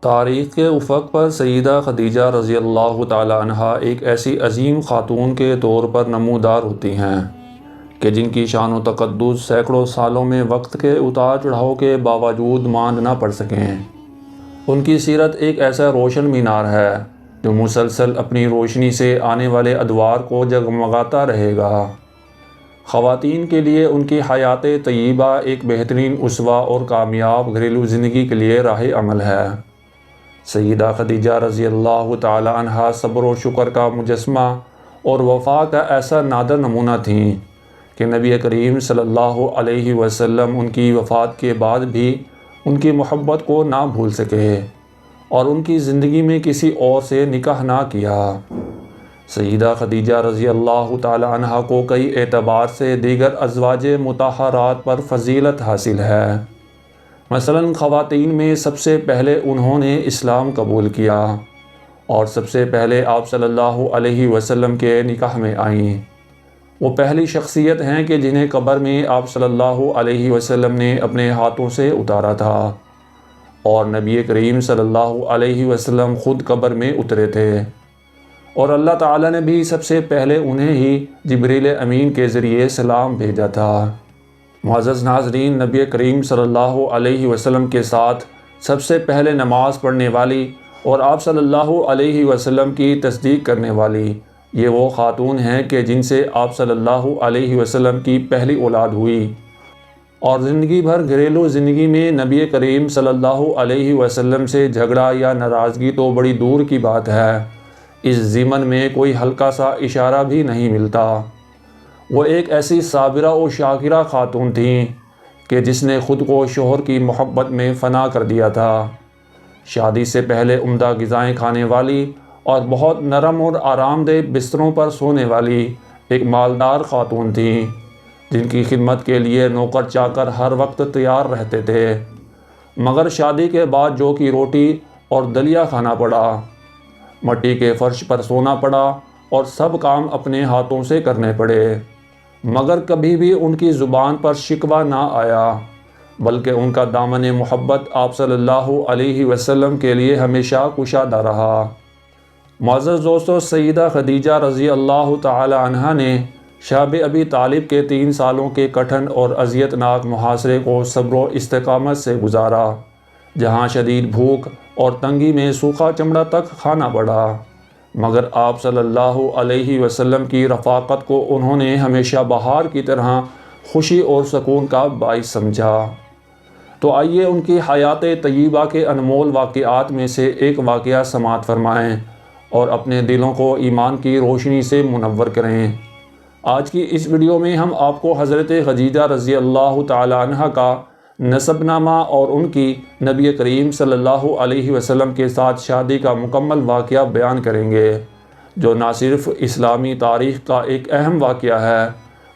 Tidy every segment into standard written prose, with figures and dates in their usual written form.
تاریخ کے افق پر سیدہ خدیجہ رضی اللہ تعالی عنہا ایک ایسی عظیم خاتون کے طور پر نمودار ہوتی ہیں کہ جن کی شان و تقدس سینکڑوں سالوں میں وقت کے اتار چڑھاؤ کے باوجود ماند نہ پڑ سکیں۔ ان کی سیرت ایک ایسا روشن مینار ہے جو مسلسل اپنی روشنی سے آنے والے ادوار کو جگمگاتا رہے گا۔ خواتین کے لیے ان کی حیات طیبہ ایک بہترین اسوہ اور کامیاب گھریلو زندگی کے لیے راہ عمل ہے۔ سیدہ خدیجہ رضی اللہ تعالی عنہا صبر و شکر کا مجسمہ اور وفا کا ایسا نادر نمونہ تھیں کہ نبی کریم صلی اللہ علیہ وسلم ان کی وفات کے بعد بھی ان کی محبت کو نہ بھول سکے اور ان کی زندگی میں کسی اور سے نکاح نہ کیا۔ سیدہ خدیجہ رضی اللہ تعالی عنہا کو کئی اعتبار سے دیگر ازواج مطہرات پر فضیلت حاصل ہے۔ مثلاً خواتین میں سب سے پہلے انہوں نے اسلام قبول کیا اور سب سے پہلے آپ صلی اللہ علیہ وسلم کے نکاح میں آئیں۔ وہ پہلی شخصیت ہیں کہ جنہیں قبر میں آپ صلی اللہ علیہ وسلم نے اپنے ہاتھوں سے اتارا تھا اور نبی کریم صلی اللہ علیہ وسلم خود قبر میں اترے تھے، اور اللہ تعالیٰ نے بھی سب سے پہلے انہیں ہی جبریل امین کے ذریعے سلام بھیجا تھا۔ معزز ناظرین، نبی کریم صلی اللہ علیہ وسلم کے ساتھ سب سے پہلے نماز پڑھنے والی اور آپ صلی اللہ علیہ وسلم کی تصدیق کرنے والی یہ وہ خاتون ہیں کہ جن سے آپ صلی اللہ علیہ وسلم کی پہلی اولاد ہوئی، اور زندگی بھر گھریلو زندگی میں نبی کریم صلی اللہ علیہ وسلم سے جھگڑا یا ناراضگی تو بڑی دور کی بات ہے، اس ضمن میں کوئی ہلکا سا اشارہ بھی نہیں ملتا۔ وہ ایک ایسی صابرہ و شاکرہ خاتون تھیں کہ جس نے خود کو شوہر کی محبت میں فنا کر دیا تھا۔ شادی سے پہلے عمدہ غذائیں کھانے والی اور بہت نرم اور آرام دہ بستروں پر سونے والی ایک مالدار خاتون تھیں جن کی خدمت کے لیے نوکر چاکر ہر وقت تیار رہتے تھے، مگر شادی کے بعد جو کی روٹی اور دلیا کھانا پڑا، مٹی کے فرش پر سونا پڑا اور سب کام اپنے ہاتھوں سے کرنے پڑے، مگر کبھی بھی ان کی زبان پر شکوہ نہ آیا، بلکہ ان کا دامن محبت آپ صلی اللہ علیہ وسلم کے لیے ہمیشہ کشادہ رہا۔ معزز دوستو، سیدہ خدیجہ رضی اللہ تعالی عنہا نے شاب ابی طالب کے 3 سالوں کے کٹھن اور اذیت ناک محاصرے کو صبر و استقامت سے گزارا، جہاں شدید بھوک اور تنگی میں سوکھا چمڑا تک کھانا پڑا، مگر آپ صلی اللہ علیہ وسلم کی رفاقت کو انہوں نے ہمیشہ بہار کی طرح خوشی اور سکون کا باعث سمجھا۔ تو آئیے ان کی حیات طیبہ کے انمول واقعات میں سے ایک واقعہ سماعت فرمائیں اور اپنے دلوں کو ایمان کی روشنی سے منور کریں۔ آج کی اس ویڈیو میں ہم آپ کو حضرت خدیجہ رضی اللہ تعالی عنہ کا نسب نامہ اور ان کی نبی کریم صلی اللہ علیہ وسلم کے ساتھ شادی کا مکمل واقعہ بیان کریں گے، جو نہ صرف اسلامی تاریخ کا ایک اہم واقعہ ہے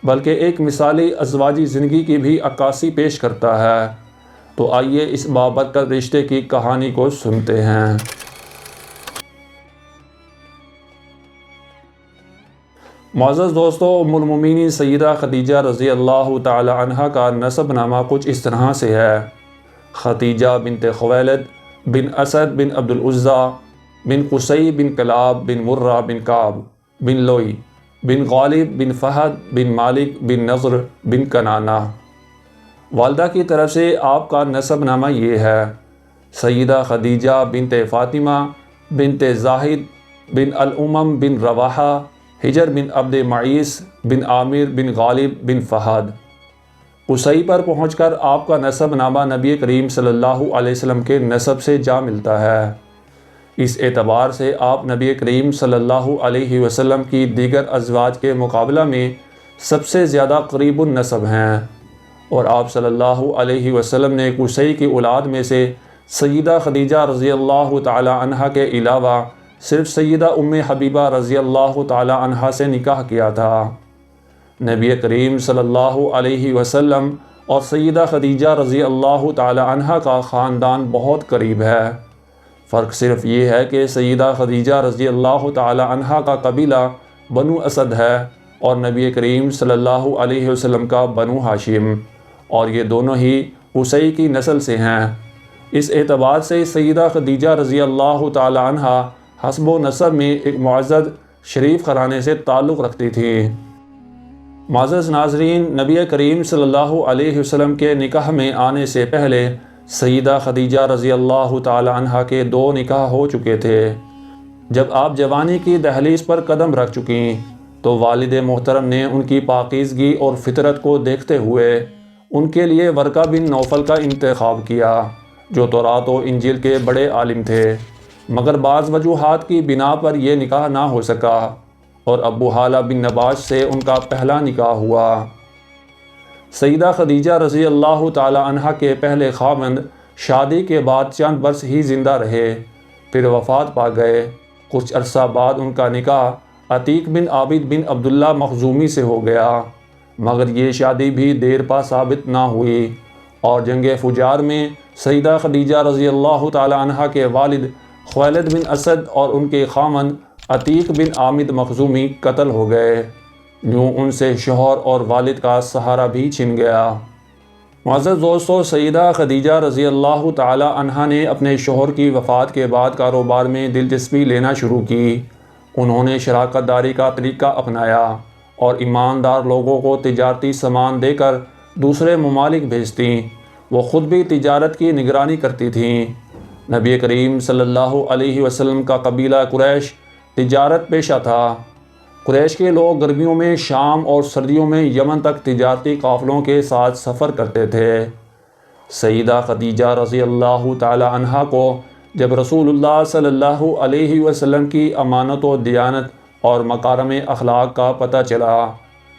بلکہ ایک مثالی ازواجی زندگی کی بھی عکاسی پیش کرتا ہے۔ تو آئیے اس بابرکت رشتے کی کہانی کو سنتے ہیں۔ معزز دوستو، ام المومنین سیدہ خدیجہ رضی اللہ تعالی عنہا کا نسب نامہ کچھ اس طرح سے ہے: خدیجہ بنت خویلد بن اسد بن عبد العزیٰ بن قصی بن کلاب بن مرہ بن کعب بن لوئی بن غالب بن فہد بن مالک بن نضر بن کنانہ۔ والدہ کی طرف سے آپ کا نسب نامہ یہ ہے: سیدہ خدیجہ بنت فاطمہ بنت زاہد بن الامم بن رواحہ حجر بن عبد معیس بن عامر بن غالب بن فہد۔ قصی پر پہنچ کر آپ کا نسب نامہ نبی کریم صلی اللہ علیہ وسلم کے نسب سے جا ملتا ہے۔ اس اعتبار سے آپ نبی کریم صلی اللہ علیہ وسلم کی دیگر ازواج کے مقابلہ میں سب سے زیادہ قریب النسب ہیں، اور آپ صلی اللہ علیہ وسلم نے قصی کی اولاد میں سے سیدہ خدیجہ رضی اللہ تعالی عنہا کے علاوہ صرف سیدہ ام حبیبہ رضی اللہ تعالی عنہا سے نکاح کیا تھا۔ نبی کریم صلی اللہ علیہ وسلم اور سیدہ خدیجہ رضی اللہ تعالی عنہا کا خاندان بہت قریب ہے، فرق صرف یہ ہے کہ سیدہ خدیجہ رضی اللہ تعالی عنہا کا قبیلہ بنو اسد ہے اور نبی کریم صلی اللہ علیہ وسلم کا بنو ہاشم، اور یہ دونوں ہی قصی کی نسل سے ہیں۔ اس اعتبار سے سیدہ خدیجہ رضی اللہ تعالی عنہا حسب و نسب میں ایک معزز شریف گھرانے سے تعلق رکھتی تھیں۔ معزز ناظرین، نبی کریم صلی اللہ علیہ وسلم کے نکاح میں آنے سے پہلے سیدہ خدیجہ رضی اللہ تعالی عنہا کے 2 نکاح ہو چکے تھے۔ جب آپ جوانی کی دہلیز پر قدم رکھ چکیں تو والد محترم نے ان کی پاکیزگی اور فطرت کو دیکھتے ہوئے ان کے لیے ورقہ بن نوفل کا انتخاب کیا، جو تورات و انجیل کے بڑے عالم تھے، مگر بعض وجوہات کی بنا پر یہ نکاح نہ ہو سکا اور ابو حالہ بن نباش سے ان کا پہلا نکاح ہوا۔ سیدہ خدیجہ رضی اللہ تعالی عنہا کے پہلے خاوند شادی کے بعد چند برس ہی زندہ رہے، پھر وفات پا گئے۔ کچھ عرصہ بعد ان کا نکاح عتیق بن عابد بن عبداللہ مخزومی سے ہو گیا، مگر یہ شادی بھی دیر پا ثابت نہ ہوئی اور جنگ فجار میں سیدہ خدیجہ رضی اللہ تعالی عنہا کے والد خویلد بن اسد اور ان کے خاوند عتیق بن عامد مخزومی قتل ہو گئے۔ یوں ان سے شوہر اور والد کا سہارا بھی چھن گیا۔ معزز دوستو، سیدہ خدیجہ رضی اللہ تعالی عنہا نے اپنے شوہر کی وفات کے بعد کاروبار میں دلچسپی لینا شروع کی۔ انہوں نے شراکت داری کا طریقہ اپنایا اور ایماندار لوگوں کو تجارتی سامان دے کر دوسرے ممالک بھیجتیں۔ وہ خود بھی تجارت کی نگرانی کرتی تھیں۔ نبی کریم صلی اللہ علیہ وسلم کا قبیلہ قریش تجارت پیشہ تھا۔ قریش کے لوگ گرمیوں میں شام اور سردیوں میں یمن تک تجارتی قافلوں کے ساتھ سفر کرتے تھے۔ سیدہ خدیجہ رضی اللہ تعالی عنہا کو جب رسول اللہ صلی اللہ علیہ وسلم کی امانت و دیانت اور مکارم اخلاق کا پتہ چلا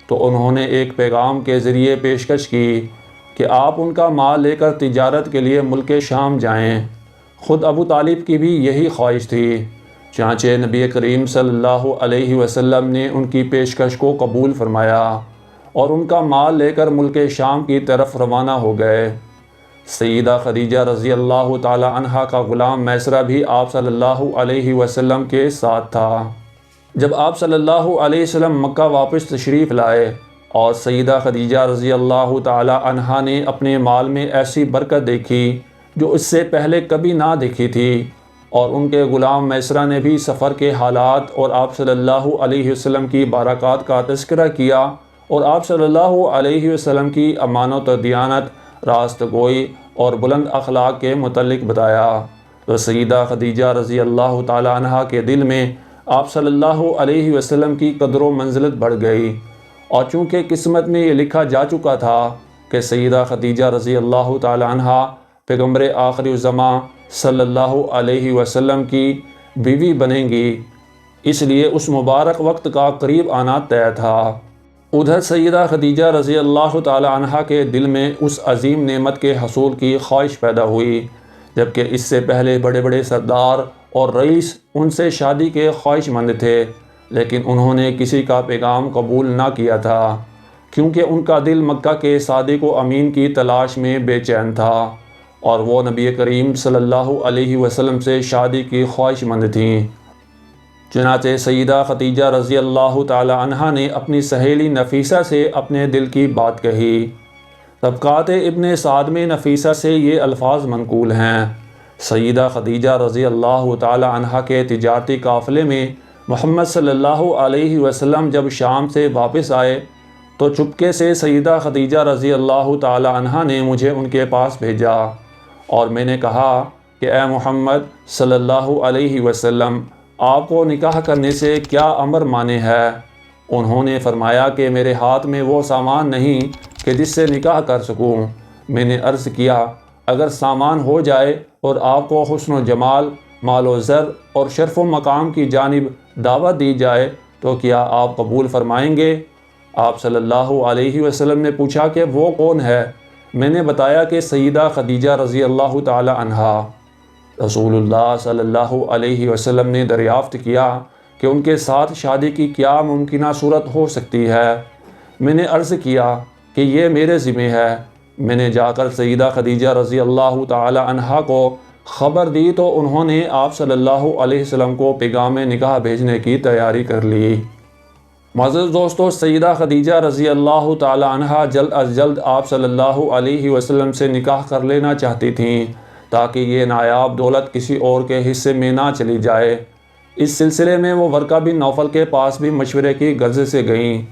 تو انہوں نے ایک پیغام کے ذریعے پیشکش کی کہ آپ ان کا مال لے کر تجارت کے لیے ملک شام جائیں۔ خود ابو طالب کی بھی یہی خواہش تھی، چنانچہ نبی کریم صلی اللہ علیہ وسلم نے ان کی پیشکش کو قبول فرمایا اور ان کا مال لے کر ملک شام کی طرف روانہ ہو گئے۔ سیدہ خدیجہ رضی اللہ تعالی عنہا کا غلام میسرہ بھی آپ صلی اللہ علیہ وسلم کے ساتھ تھا۔ جب آپ صلی اللہ علیہ وسلم مکہ واپس تشریف لائے اور سیدہ خدیجہ رضی اللہ تعالی عنہا نے اپنے مال میں ایسی برکت دیکھی جو اس سے پہلے کبھی نہ دیکھی تھی، اور ان کے غلام میسرہ نے بھی سفر کے حالات اور آپ صلی اللہ علیہ وسلم کی برکات کا تذکرہ کیا اور آپ صلی اللہ علیہ وسلم کی امانت و دیانت، راست گوئی اور بلند اخلاق کے متعلق بتایا، تو سیدہ خدیجہ رضی اللہ تعالی عنہا کے دل میں آپ صلی اللہ علیہ وسلم کی قدر و منزلت بڑھ گئی، اور چونکہ قسمت میں یہ لکھا جا چکا تھا کہ سیدہ خدیجہ رضی اللہ تعالی عنہا پیغمبر آخری الزماں صلی اللہ علیہ وسلم کی بیوی بنیں گی، اس لیے اس مبارک وقت کا قریب آنا طے تھا۔ ادھر سیدہ خدیجہ رضی اللہ تعالی عنہا کے دل میں اس عظیم نعمت کے حصول کی خواہش پیدا ہوئی، جبکہ اس سے پہلے بڑے بڑے سردار اور رئیس ان سے شادی کے خواہش مند تھے، لیکن انہوں نے کسی کا پیغام قبول نہ کیا تھا، کیونکہ ان کا دل مکہ کے صادق و امین کی تلاش میں بے چین تھا اور وہ نبی کریم صلی اللہ علیہ وسلم سے شادی کی خواہش مند تھیں۔ چنانچہ سیدہ خدیجہ رضی اللہ تعالی عنہا نے اپنی سہیلی نفیسہ سے اپنے دل کی بات کہی۔ طبقات ابن سعد میں نفیسہ سے یہ الفاظ منقول ہیں: سیدہ خدیجہ رضی اللہ تعالی عنہا کے تجارتی قافلے میں محمد صلی اللہ علیہ وسلم جب شام سے واپس آئے تو چپکے سے سیدہ خدیجہ رضی اللہ تعالی عنہا نے مجھے ان کے پاس بھیجا، اور میں نے کہا کہ اے محمد صلی اللہ علیہ وسلم، آپ کو نکاح کرنے سے کیا امر مانے ہے؟ انہوں نے فرمایا کہ میرے ہاتھ میں وہ سامان نہیں کہ جس سے نکاح کر سکوں۔ میں نے عرض کیا، اگر سامان ہو جائے اور آپ کو حسن و جمال، مال و زر اور شرف و مقام کی جانب دعوت دی جائے تو کیا آپ قبول فرمائیں گے؟ آپ صلی اللہ علیہ وسلم نے پوچھا کہ وہ کون ہے؟ میں نے بتایا کہ سیدہ خدیجہ رضی اللہ تعالی عنہا۔ رسول اللہ صلی اللہ علیہ وسلم نے دریافت کیا کہ ان کے ساتھ شادی کی کیا ممکنہ صورت ہو سکتی ہے؟ میں نے عرض کیا کہ یہ میرے ذمہ ہے۔ میں نے جا کر سیدہ خدیجہ رضی اللہ تعالی عنہا کو خبر دی تو انہوں نے آپ صلی اللہ علیہ وسلم کو پیغام نکاح بھیجنے کی تیاری کر لی۔ معزز دوستو، سیدہ خدیجہ رضی اللہ تعالی عنہا جلد از جلد آپ صلی اللہ علیہ وسلم سے نکاح کر لینا چاہتی تھیں، تاکہ یہ نایاب دولت کسی اور کے حصے میں نہ چلی جائے۔ اس سلسلے میں وہ ورقہ بن نوفل کے پاس بھی مشورے کی غرض سے گئیں۔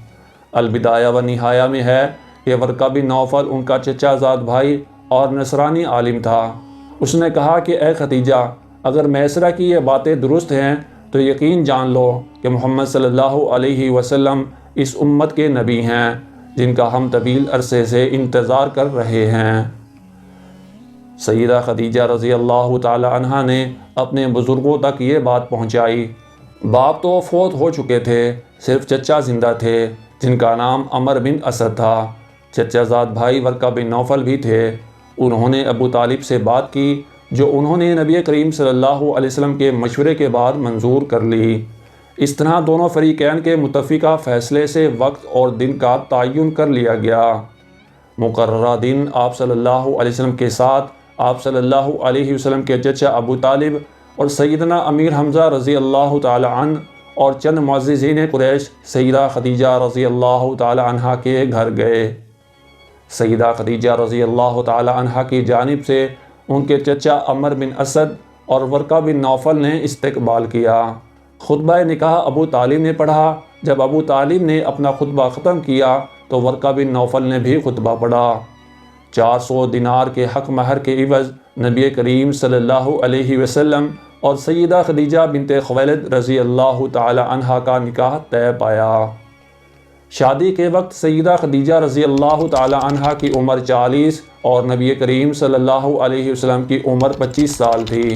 البدایہ و نہایہ میں ہے کہ ورقہ بن نوفل ان کا چچا زاد بھائی اور نصرانی عالم تھا۔ اس نے کہا کہ اے ختیجہ، اگر میسرہ کی یہ باتیں درست ہیں تو یقین جان لو کہ محمد صلی اللہ علیہ وسلم اس امت کے نبی ہیں جن کا ہم طویل عرصے سے انتظار کر رہے ہیں۔ سیدہ خدیجہ رضی اللہ تعالی عنہا نے اپنے بزرگوں تک یہ بات پہنچائی۔ باپ تو فوت ہو چکے تھے، صرف چچا زندہ تھے جن کا نام عمر بن اسد تھا۔ چچا زاد بھائی ورقہ بن نوفل بھی تھے۔ انہوں نے ابو طالب سے بات کی جو انہوں نے نبی کریم صلی اللہ علیہ وسلم کے مشورے کے بعد منظور کر لی۔ اس طرح دونوں فریقین کے متفقہ فیصلے سے وقت اور دن کا تعین کر لیا گیا۔ مقررہ دن آپ صلی اللہ علیہ وسلم کے ساتھ آپ صلی اللہ علیہ وسلم کے چچا ابو طالب اور سیدنا امیر حمزہ رضی اللہ تعالی عنہ اور چند معززین قریش سیدہ خدیجہ رضی اللہ تعالی عنہا کے گھر گئے۔ سیدہ خدیجہ رضی اللہ تعالی عنہا کی جانب سے ان کے چچا عمر بن اسد اور ورقہ بن نوفل نے استقبال کیا۔ خطبہ نکاح ابو طالب نے پڑھا۔ جب ابو طالب نے اپنا خطبہ ختم کیا تو ورقہ بن نوفل نے بھی خطبہ پڑھا۔ 400 دینار کے حق مہر کے عوض نبی کریم صلی اللہ علیہ وسلم اور سیدہ خدیجہ بنت خویلد رضی اللہ تعالی عنہا کا نکاح طے پایا۔ شادی کے وقت سیدہ خدیجہ رضی اللہ تعالی عنہا کی عمر 40 اور نبی کریم صلی اللہ علیہ وسلم کی عمر 25 سال تھی۔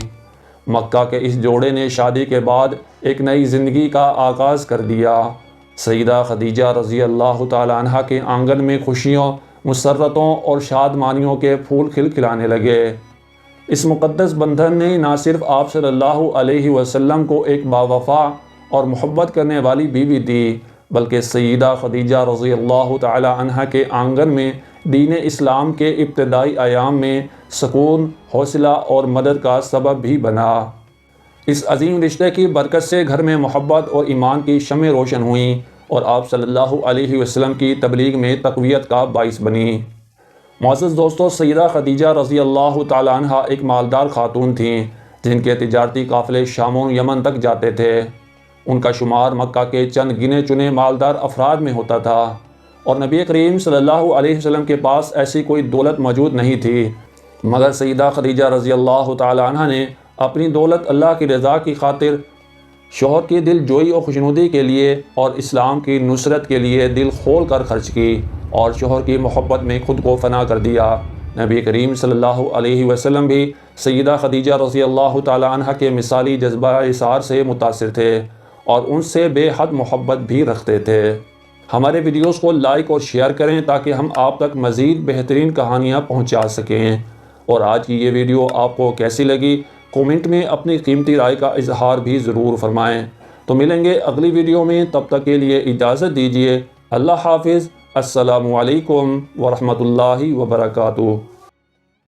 مکہ کے اس جوڑے نے شادی کے بعد ایک نئی زندگی کا آغاز کر دیا۔ سیدہ خدیجہ رضی اللہ تعالی عنہا کے آنگن میں خوشیوں، مسرتوں اور شادمانیوں کے پھول کھلانے لگے۔ اس مقدس بندھن نے نہ صرف آپ صلی اللہ علیہ وسلم کو ایک باوفا اور محبت کرنے والی بیوی دی بلکہ سیدہ خدیجہ رضی اللہ تعالی عنہا کے آنگن میں دین اسلام کے ابتدائی ایام میں سکون، حوصلہ اور مدد کا سبب بھی بنا۔ اس عظیم رشتے کی برکت سے گھر میں محبت اور ایمان کی شمع روشن ہوئیں اور آپ صلی اللہ علیہ وسلم کی تبلیغ میں تقویت کا باعث بنی۔ معزز دوستو، سیدہ خدیجہ رضی اللہ تعالی عنہا ایک مالدار خاتون تھیں جن کے تجارتی قافلے شام و یمن تک جاتے تھے۔ ان کا شمار مکہ کے چند گنے چنے مالدار افراد میں ہوتا تھا اور نبی کریم صلی اللہ علیہ وسلم کے پاس ایسی کوئی دولت موجود نہیں تھی، مگر سیدہ خدیجہ رضی اللہ تعالی عنہا نے اپنی دولت اللہ کی رضا کی خاطر، شوہر کی دل جوئی اور خوشنودی کے لیے اور اسلام کی نصرت کے لیے دل کھول کر خرچ کی اور شوہر کی محبت میں خود کو فنا کر دیا۔ نبی کریم صلی اللہ علیہ وسلم بھی سیدہ خدیجہ رضی اللہ تعالی عنہا کے مثالی جذبہ اثار سے متاثر تھے اور ان سے بے حد محبت بھی رکھتے تھے۔ ہمارے ویڈیوز کو لائک اور شیئر کریں تاکہ ہم آپ تک مزید بہترین کہانیاں پہنچا سکیں۔ اور آج کی یہ ویڈیو آپ کو کیسی لگی کومنٹ میں اپنی قیمتی رائے کا اظہار بھی ضرور فرمائیں۔ تو ملیں گے اگلی ویڈیو میں، تب تک کے لیے اجازت دیجیے۔ اللہ حافظ۔ السلام علیکم ورحمۃ اللہ وبرکاتہ۔